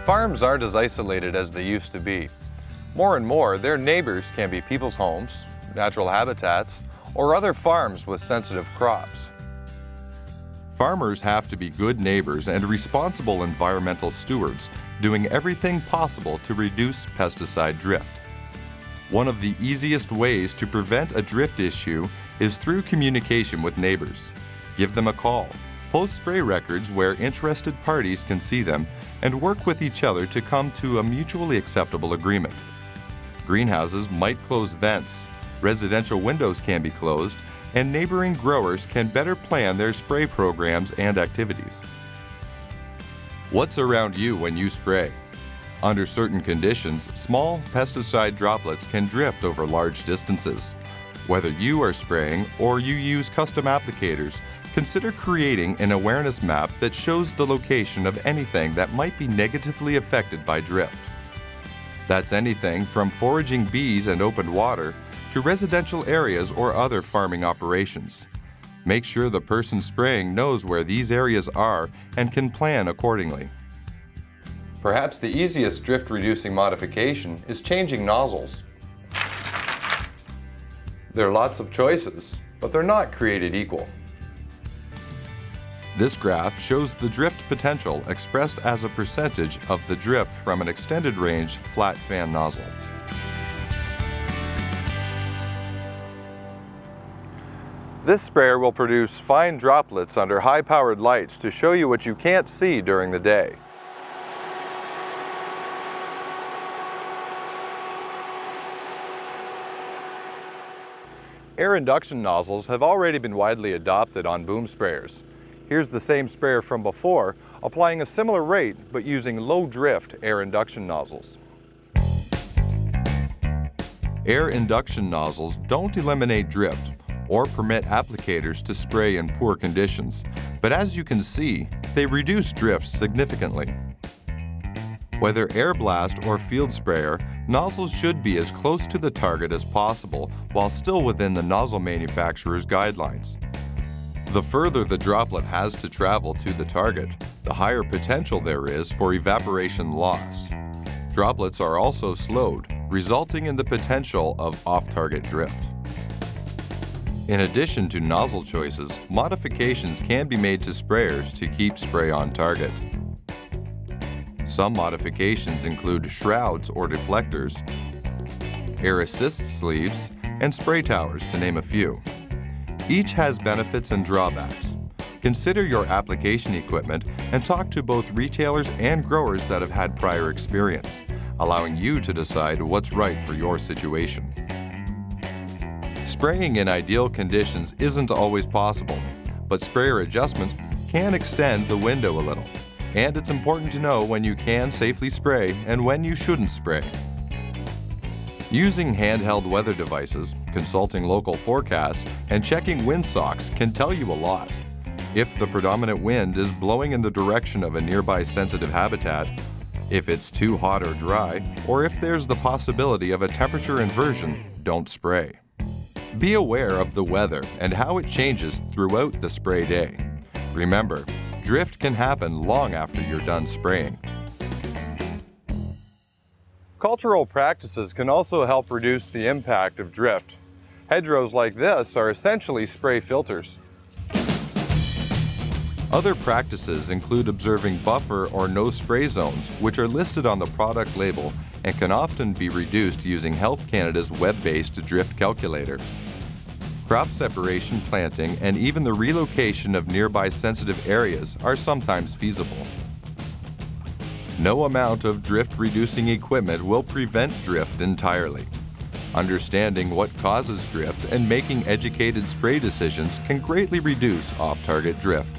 Farms aren't as isolated as they used to be. More and more, their neighbors can be people's homes, natural habitats, or other farms with sensitive crops. Farmers have to be good neighbors and responsible environmental stewards, doing everything possible to reduce pesticide drift. One of the easiest ways to prevent a drift issue is through communication with neighbors. Give them a call, post spray records where interested parties can see them, and work with each other to come to a mutually acceptable agreement. Greenhouses might close vents, residential windows can be closed, and neighboring growers can better plan their spray programs and activities. What's around you when you spray? Under certain conditions, small pesticide droplets can drift over large distances. Whether you are spraying or you use custom applicators, consider creating an awareness map that shows the location of anything that might be negatively affected by drift. That's anything from foraging bees and open water to residential areas or other farming operations. Make sure the person spraying knows where these areas are and can plan accordingly. Perhaps the easiest drift-reducing modification is changing nozzles. There are lots of choices, but they're not created equal. This graph shows the drift potential expressed as a percentage of the drift from an extended range flat fan nozzle. This sprayer will produce fine droplets under high-powered lights to show you what you can't see during the day. Air induction nozzles have already been widely adopted on boom sprayers. Here's the same sprayer from before, applying a similar rate but using low drift air induction nozzles. Air induction nozzles don't eliminate drift or permit applicators to spray in poor conditions, but as you can see, they reduce drift significantly. Whether air blast or field sprayer, nozzles should be as close to the target as possible while still within the nozzle manufacturer's guidelines. The further the droplet has to travel to the target, the higher potential there is for evaporation loss. Droplets are also slowed, resulting in the potential of off-target drift. In addition to nozzle choices, modifications can be made to sprayers to keep spray on target. Some modifications include shrouds or deflectors, air assist sleeves, and spray towers, to name a few. Each has benefits and drawbacks. Consider your application equipment and talk to both retailers and growers that have had prior experience, allowing you to decide what's right for your situation. Spraying in ideal conditions isn't always possible, but sprayer adjustments can extend the window a little. And it's important to know when you can safely spray and when you shouldn't spray. Using handheld weather devices, consulting local forecasts, and checking windsocks can tell you a lot. If the predominant wind is blowing in the direction of a nearby sensitive habitat, if it's too hot or dry, or if there's the possibility of a temperature inversion, don't spray. Be aware of the weather and how it changes throughout the spray day. Remember, drift can happen long after you're done spraying. Cultural practices can also help reduce the impact of drift. Hedgerows like this are essentially spray filters. Other practices include observing buffer or no spray zones, which are listed on the product label and can often be reduced using Health Canada's web-based drift calculator. Crop separation, planting, and even the relocation of nearby sensitive areas are sometimes feasible. No amount of drift-reducing equipment will prevent drift entirely. Understanding what causes drift and making educated spray decisions can greatly reduce off-target drift.